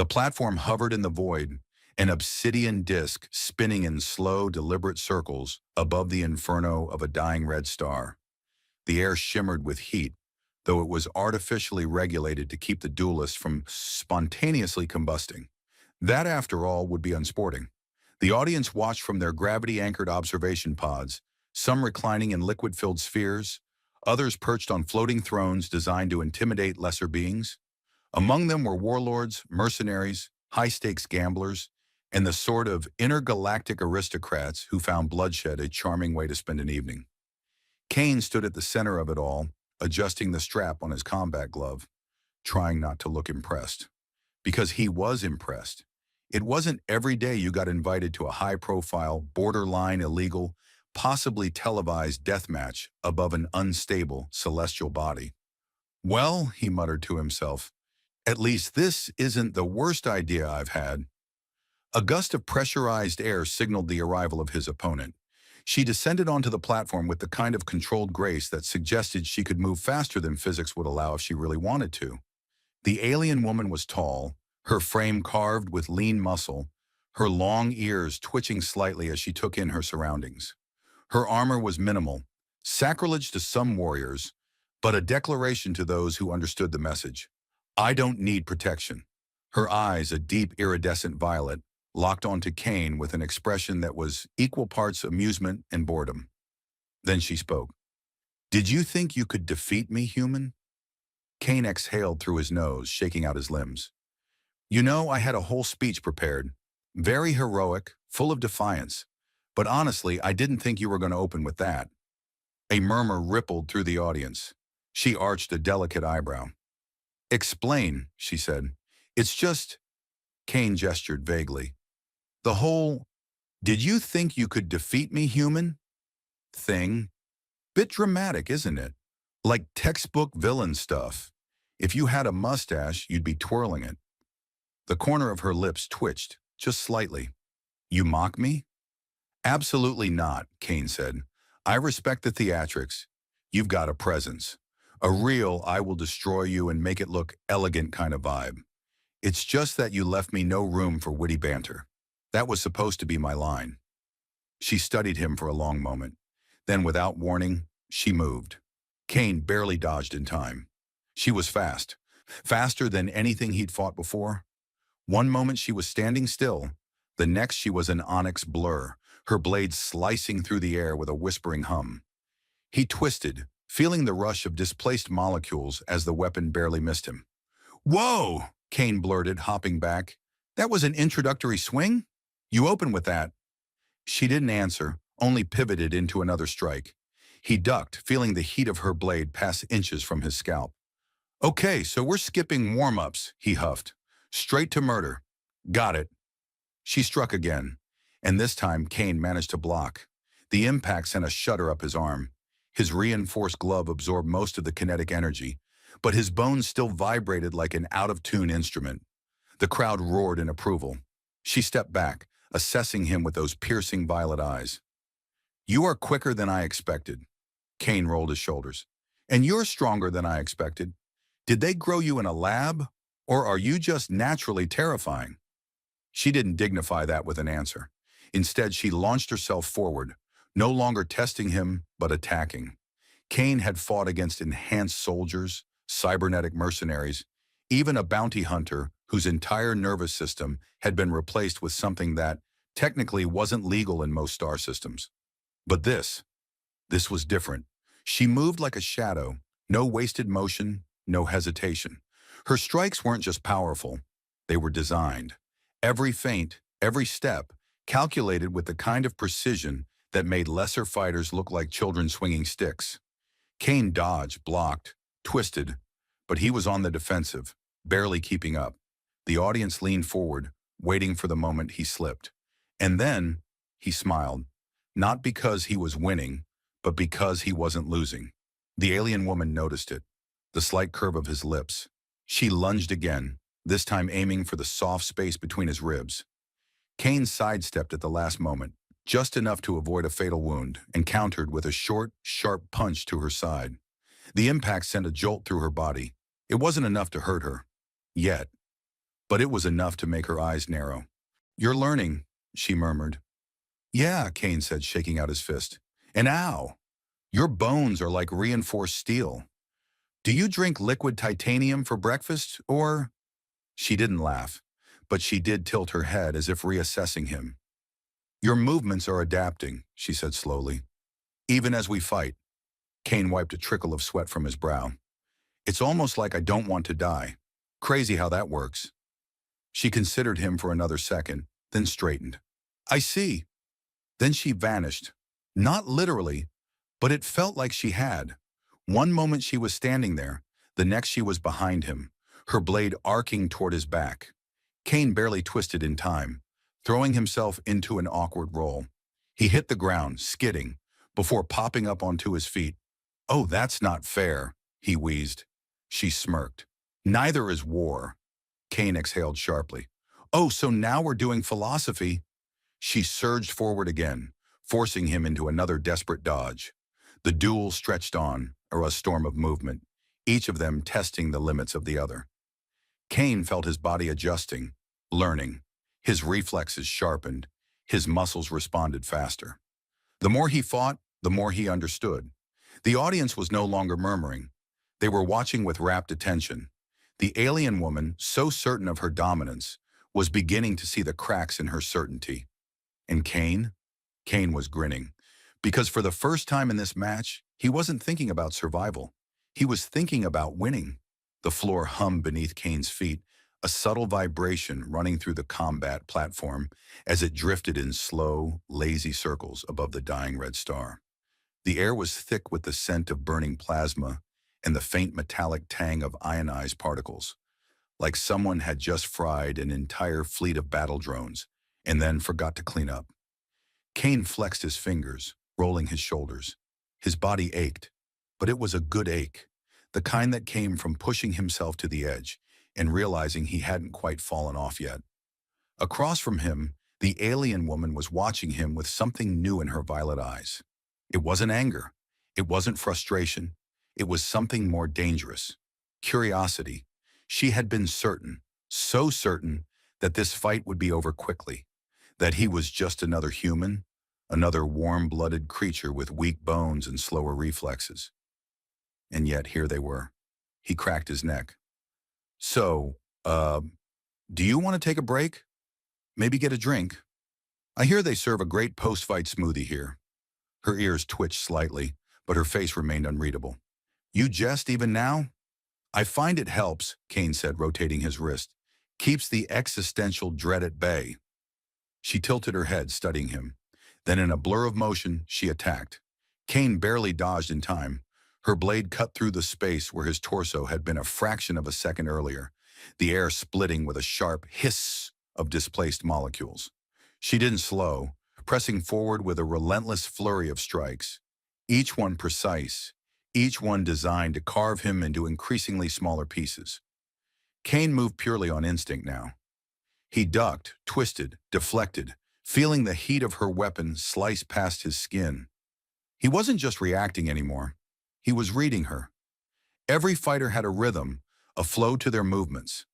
The platform hovered in the void, an obsidian disk spinning in slow, deliberate circles above the inferno of a dying red star. The air shimmered with heat, though it was artificially regulated to keep the duelists from spontaneously combusting. That, after all, would be unsporting. The audience watched from their gravity-anchored observation pods, some reclining in liquid-filled spheres, others perched on floating thrones designed to intimidate lesser beings. Among them were warlords, mercenaries, high-stakes gamblers, and the sort of intergalactic aristocrats who found bloodshed a charming way to spend an evening. Kane stood at the center of it all, adjusting the strap on his combat glove, trying not to look impressed. Because he was impressed. It wasn't every day you got invited to a high-profile, borderline illegal, possibly televised death match above an unstable celestial body. Well, he muttered to himself, at least this isn't the worst idea I've had. A gust of pressurized air signaled the arrival of his opponent. She descended onto the platform with the kind of controlled grace that suggested she could move faster than physics would allow if she really wanted to. The alien woman was tall, her frame carved with lean muscle, her long ears twitching slightly as she took in her surroundings. Her armor was minimal, sacrilege to some warriors, but a declaration to those who understood the message. I don't need protection. Her eyes, a deep iridescent violet, locked onto Kane with an expression that was equal parts amusement and boredom. Then she spoke. Did you think you could defeat me, human? Kane exhaled through his nose, shaking out his limbs. You know, I had a whole speech prepared. Very heroic, full of defiance. But honestly, I didn't think you were going to open with that. A murmur rippled through the audience. She arched a delicate eyebrow. Explain, she said. It's just... Kane gestured vaguely. The whole, did you think you could defeat me, human? Thing. Bit dramatic, isn't it? Like textbook villain stuff. If you had a mustache, you'd be twirling it. The corner of her lips twitched, just slightly. You mock me? Absolutely not, Kane said. I respect the theatrics. You've got a presence. A real I will destroy you and make it look elegant kind of vibe. It's just that you left me no room for witty banter. That was supposed to be my line. She studied him for a long moment. Then, without warning, she moved. Kane barely dodged in time. She was fast. Faster than anything he'd fought before. One moment she was standing still. The next she was an onyx blur, her blade slicing through the air with a whispering hum. He twisted, feeling the rush of displaced molecules as the weapon barely missed him. Whoa! Kane blurted, hopping back. That was an introductory swing? You opened with that. She didn't answer, only pivoted into another strike. He ducked, feeling the heat of her blade pass inches from his scalp. Okay, so we're skipping warm-ups, he huffed. Straight to murder. Got it. She struck again, and this time Kane managed to block. The impact sent a shudder up his arm. His reinforced glove absorbed most of the kinetic energy, but his bones still vibrated like an out-of-tune instrument. The crowd roared in approval. She stepped back, assessing him with those piercing violet eyes. You are quicker than I expected. Kane rolled his shoulders. And you're stronger than I expected. Did they grow you in a lab, or are you just naturally terrifying? She didn't dignify that with an answer. Instead, she launched herself forward, no longer testing him, but attacking. Kane had fought against enhanced soldiers, cybernetic mercenaries, even a bounty hunter whose entire nervous system had been replaced with something that technically wasn't legal in most star systems. But this was different. She moved like a shadow, no wasted motion, no hesitation. Her strikes weren't just powerful, they were designed. Every feint, every step, calculated with the kind of precision that made lesser fighters look like children swinging sticks. Kane dodged, blocked, twisted, but he was on the defensive, barely keeping up. The audience leaned forward, waiting for the moment he slipped. And then, he smiled, not because he was winning, but because he wasn't losing. The alien woman noticed it, the slight curve of his lips. She lunged again, this time aiming for the soft space between his ribs. Kane sidestepped at the last moment, just enough to avoid a fatal wound, and countered with a short, sharp punch to her side. The impact sent a jolt through her body. It wasn't enough to hurt her. Yet. but it was enough to make her eyes narrow. "You're learning," she murmured. "Yeah," Kane said, shaking out his fist. "And ow, your bones are like reinforced steel. Do you drink liquid titanium for breakfast, or—" She didn't laugh, but she did tilt her head as if reassessing him. "Your movements are adapting," she said slowly. "Even as we fight." Kane wiped a trickle of sweat from his brow. "It's almost like I don't want to die. Crazy how that works." She considered him for another second, then straightened. "I see." Then she vanished. Not literally, but it felt like she had. One moment she was standing there, the next she was behind him, her blade arcing toward his back. Kane barely twisted in time, throwing himself into an awkward roll. He hit the ground, skidding, before popping up onto his feet. "Oh, that's not fair," he wheezed. She smirked. "Neither is war." Kane exhaled sharply. "Oh, so now we're doing philosophy." She surged forward again, forcing him into another desperate dodge. The duel stretched on, or a storm of movement, each of them testing the limits of the other. Kane felt his body adjusting, learning. His reflexes sharpened, his muscles responded faster. The more he fought, the more he understood. The audience was no longer murmuring. They were watching with rapt attention. The alien woman, so certain of her dominance, was beginning to see the cracks in her certainty. And Kane? Kane was grinning. Because for the first time in this match, he wasn't thinking about survival. He was thinking about winning. The floor hummed beneath Kane's feet, a subtle vibration running through the combat platform as it drifted in slow, lazy circles above the dying red star. The air was thick with the scent of burning plasma and the faint metallic tang of ionized particles, like someone had just fried an entire fleet of battle drones and then forgot to clean up. Kane flexed his fingers, rolling his shoulders. His body ached, but it was a good ache, the kind that came from pushing himself to the edge and realizing he hadn't quite fallen off yet. Across from him, the alien woman was watching him with something new in her violet eyes. It wasn't anger. It wasn't frustration. It was something more dangerous. Curiosity. She had been certain, so certain, that this fight would be over quickly, that he was just another human, another warm-blooded creature with weak bones and slower reflexes. And yet here they were. He cracked his neck. "So, do you want to take a break? Maybe get a drink? I hear they serve a great post-fight smoothie here." Her ears twitched slightly, but her face remained unreadable. "You jest even now?" "I find it helps," Kane said, rotating his wrist. "Keeps the existential dread at bay." She tilted her head, studying him. Then in a blur of motion, she attacked. Kane barely dodged in time. Her blade cut through the space where his torso had been a fraction of a second earlier, the air splitting with a sharp hiss of displaced molecules. She didn't slow, pressing forward with a relentless flurry of strikes, each one precise, each one designed to carve him into increasingly smaller pieces. Kane moved purely on instinct now. He ducked, twisted, deflected, feeling the heat of her weapon slice past his skin. He wasn't just reacting anymore. He was reading her. Every fighter had a rhythm, a flow to their movements.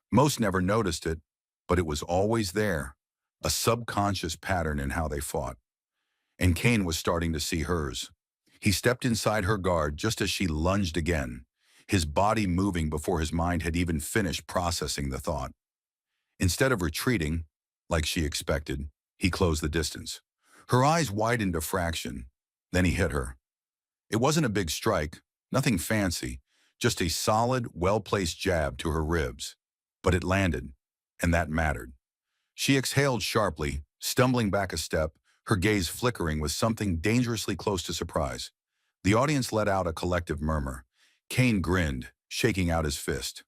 Most never noticed it, but it was always there, a subconscious pattern in how they fought. And Kane was starting to see hers. He stepped inside her guard just as she lunged again, his body moving before his mind had even finished processing the thought. Instead of retreating, like she expected, he closed the distance. Her eyes widened a fraction. Then he hit her. It wasn't a big strike, nothing fancy, just a solid, well-placed jab to her ribs. But it landed, and that mattered. She exhaled sharply, stumbling back a step, her gaze flickering with something dangerously close to surprise. The audience let out a collective murmur. Kane grinned, shaking out his fist.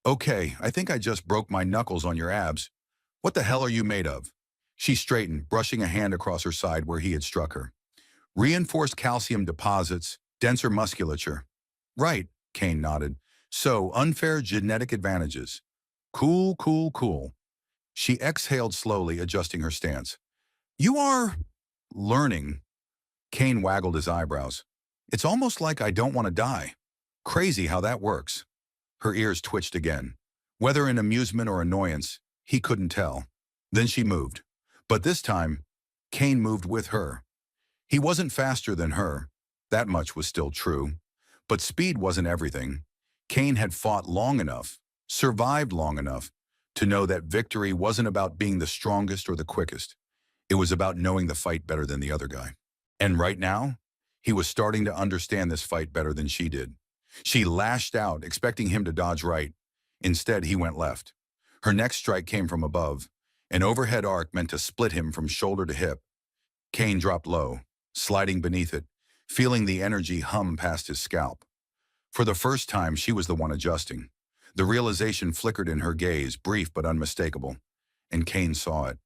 "Okay, I think I just broke my knuckles on your abs. What the hell are you made of?" She straightened, brushing a hand across her side where he had struck her. "Reinforced calcium deposits, denser musculature." "Right," Kane nodded. "So, unfair genetic advantages." "Cool, cool, cool." She exhaled slowly, adjusting her stance. "You are learning." Kane waggled his eyebrows. "It's almost like I don't want to die. Crazy how that works." Her ears twitched again. Whether in amusement or annoyance, he couldn't tell. Then she moved. But this time, Kane moved with her. He wasn't faster than her. That much was still true. But speed wasn't everything. Kane had fought long enough, survived long enough, to know that victory wasn't about being the strongest or the quickest. It was about knowing the fight better than the other guy. And right now, he was starting to understand this fight better than she did. She lashed out, expecting him to dodge right. Instead, he went left. Her next strike came from above. An overhead arc meant to split him from shoulder to hip. Kane dropped low, sliding beneath it, feeling the energy hum past his scalp. For the first time, she was the one adjusting. The realization flickered in her gaze, brief but unmistakable, and Kane saw it.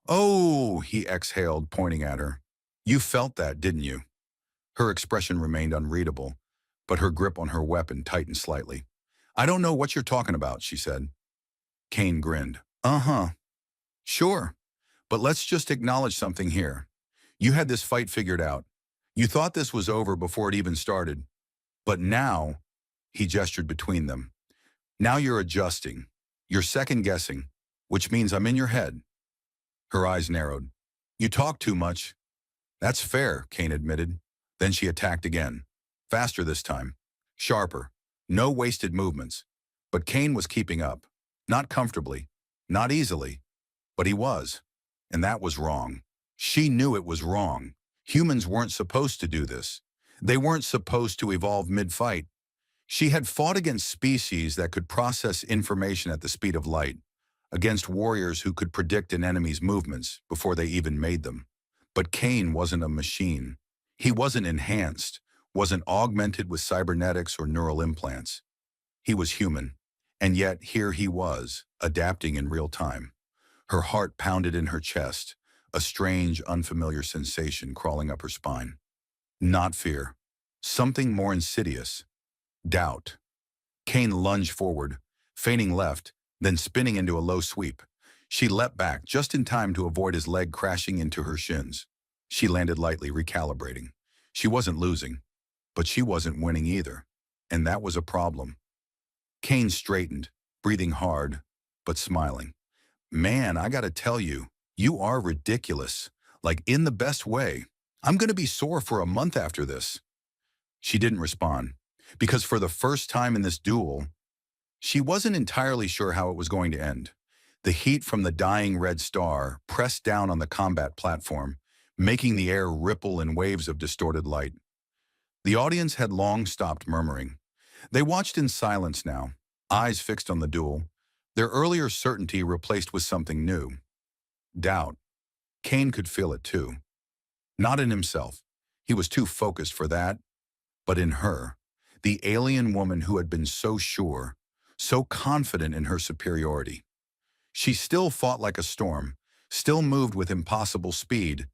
"Oh," he exhaled, pointing at her. "You felt that, didn't you?" Her expression remained unreadable, but her grip on her weapon tightened slightly. "I don't know what you're talking about," she said. Kane grinned. "Uh-huh. Sure. But let's just acknowledge something here. You had this fight figured out. You thought this was over before it even started. But now," he gestured between them, "now you're adjusting. You're second-guessing, which means I'm in your head." Her eyes narrowed. "You talk too much." "That's fair," Kane admitted. Then she attacked again. Faster this time. Sharper. No wasted movements. But Kane was keeping up. Not comfortably. Not easily. But he was. And that was wrong. She knew it was wrong. Humans weren't supposed to do this. They weren't supposed to evolve mid-fight. She had fought against species that could process information at the speed of light, against warriors who could predict an enemy's movements before they even made them. But Kane wasn't a machine. He wasn't enhanced, wasn't augmented with cybernetics or neural implants. He was human. And yet here he was, adapting in real time. Her heart pounded in her chest, a strange, unfamiliar sensation crawling up her spine. Not fear. Something more insidious. Doubt. Kane lunged forward, feigning left, then spinning into a low sweep. She leapt back just in time to avoid his leg crashing into her shins. She landed lightly, recalibrating. She wasn't losing, but she wasn't winning either. And that was a problem. Kane straightened, breathing hard, but smiling. "Man, I gotta tell you, you are ridiculous. Like, in the best way. I'm gonna be sore for a month after this." She didn't respond, because for the first time in this duel, she wasn't entirely sure how it was going to end. The heat from the dying red star pressed down on the combat platform, making the air ripple in waves of distorted light. The audience had long stopped murmuring. They watched in silence now, eyes fixed on the duel, their earlier certainty replaced with something new. Doubt. Kane could feel it too. Not in himself. He was too focused for that. But in her, the alien woman who had been so sure, so confident in her superiority. She still fought like a storm, still moved with impossible speed,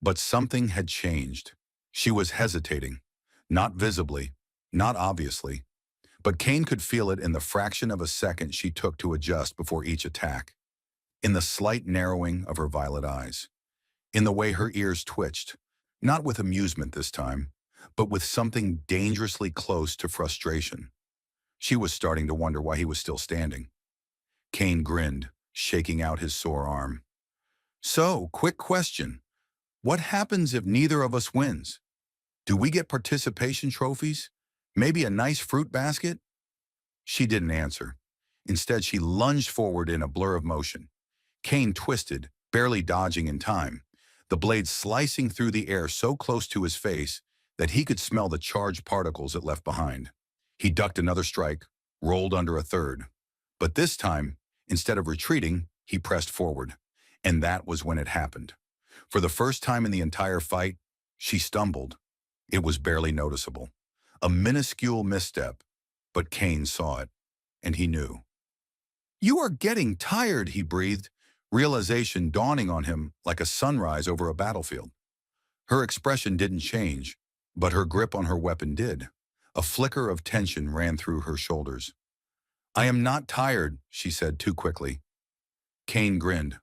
but something had changed. She was hesitating, not visibly, not obviously, but Kane could feel it in the fraction of a second she took to adjust before each attack, in the slight narrowing of her violet eyes, in the way her ears twitched, not with amusement this time, but with something dangerously close to frustration. She was starting to wonder why he was still standing. Kane grinned, shaking out his sore arm. "So, quick question. What happens if neither of us wins? Do we get participation trophies? Maybe a nice fruit basket?" She didn't answer. Instead, she lunged forward in a blur of motion. Kane twisted, barely dodging in time, the blade slicing through the air so close to his face that he could smell the charged particles it left behind. He ducked another strike, rolled under a third. But this time, instead of retreating, he pressed forward. And that was when it happened. For the first time in the entire fight, she stumbled. It was barely noticeable. A minuscule misstep, but Kane saw it, and he knew. "You are getting tired," he breathed, realization dawning on him like a sunrise over a battlefield. Her expression didn't change, but her grip on her weapon did. A flicker of tension ran through her shoulders. "I am not tired," she said too quickly. Kane grinned.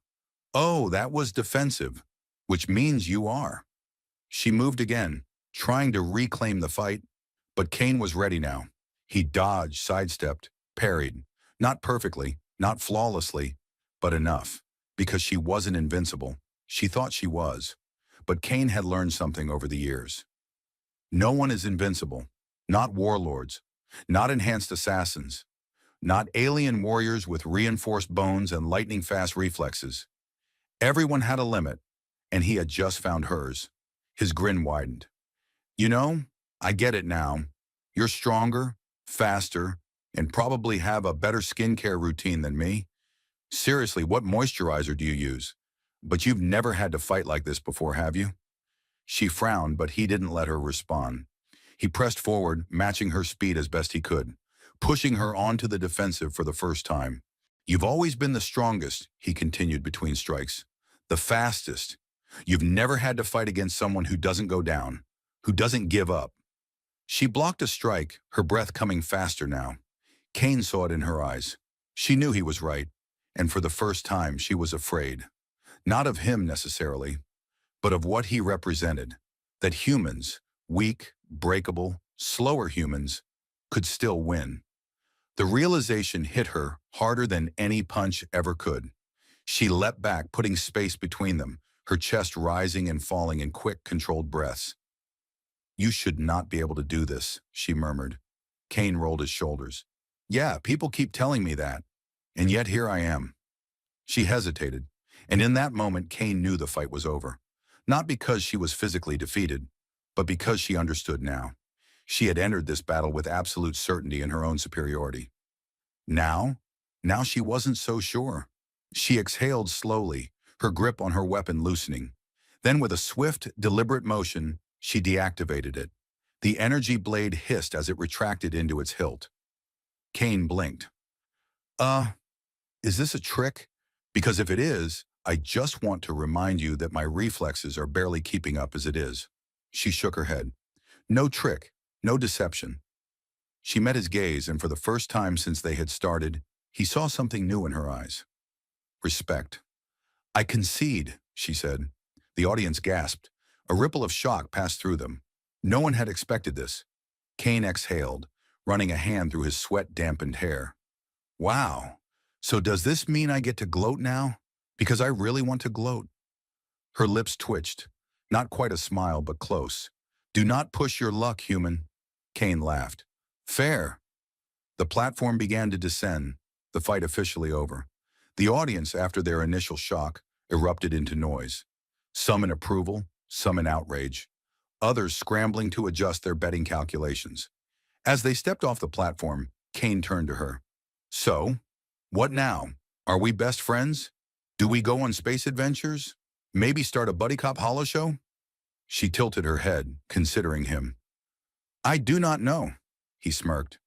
"Oh, that was defensive, which means you are." She moved again, trying to reclaim the fight, but Kane was ready now. He dodged, sidestepped, parried, Not perfectly, not flawlessly, but enough. Because she wasn't invincible. She thought she was. But Cain had learned something over the years. No one is invincible. Not warlords. Not enhanced assassins. Not alien warriors with reinforced bones and lightning-fast reflexes. Everyone had a limit, and he had just found hers. His grin widened. You know, I get it now. You're stronger, faster, and probably have a better skincare routine than me. Seriously, what moisturizer do you use? But you've never had to fight like this before, have you? She frowned, but he didn't let her respond. He pressed forward, matching her speed as best he could, pushing her onto the defensive for the first time. You've always been the strongest, he continued between strikes. The fastest. You've never had to fight against someone who doesn't go down, who doesn't give up. She blocked a strike, her breath coming faster now. Cain saw it in her eyes. She knew he was right, and for the first time she was afraid. Not of him necessarily, but of what he represented. That humans, weak, breakable, slower humans, could still win. The realization hit her harder than any punch ever could. She leapt back, putting space between them, her chest rising and falling in quick, controlled breaths. You should not be able to do this, she murmured. Cain rolled his shoulders. Yeah, people keep telling me that, and yet here I am. She hesitated, and in that moment Cain knew the fight was over. Not because she was physically defeated, but because she understood now. She had entered this battle with absolute certainty in her own superiority. Now she wasn't so sure. She exhaled slowly, her grip on her weapon loosening. Then with a swift, deliberate motion, she deactivated it. The energy blade hissed as it retracted into its hilt. Cain blinked. Is this a trick? Because if it is, I just want to remind you that my reflexes are barely keeping up as it is. She shook her head. No trick, no deception. She met his gaze, and for the first time since they had started, he saw something new in her eyes. Respect. I concede, she said. The audience gasped. A ripple of shock passed through them. No one had expected this. Cain exhaled, running a hand through his sweat-dampened hair. Wow. So does this mean I get to gloat now? Because I really want to gloat. Her lips twitched. Not quite a smile, but close. Do not push your luck, human. Cain laughed. Fair. The platform began to descend, the fight officially over. The audience, after their initial shock, erupted into noise. Some in approval, some in outrage. Others scrambling to adjust their betting calculations. As they stepped off the platform, Cain turned to her. So, what now? Are we best friends? Do we go on space adventures? Maybe start a buddy cop holo show? She tilted her head, considering him. I do not know, he smirked.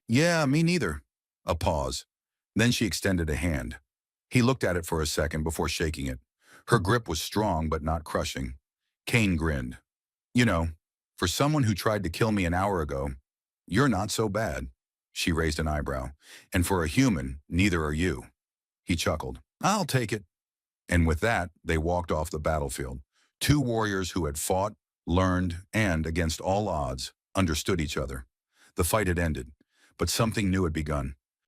Yeah, me neither. A pause. Then she extended a hand. He looked at it for a second before shaking it. Her grip was strong but not crushing. Cain grinned. You know, for someone who tried to kill me an hour ago, you're not so bad. She raised an eyebrow. And for a human, neither are you. He chuckled. I'll take it. And with that, they walked off the battlefield. Two warriors who had fought, learned, and, against all odds, understood each other. The fight had ended, but something new had begun.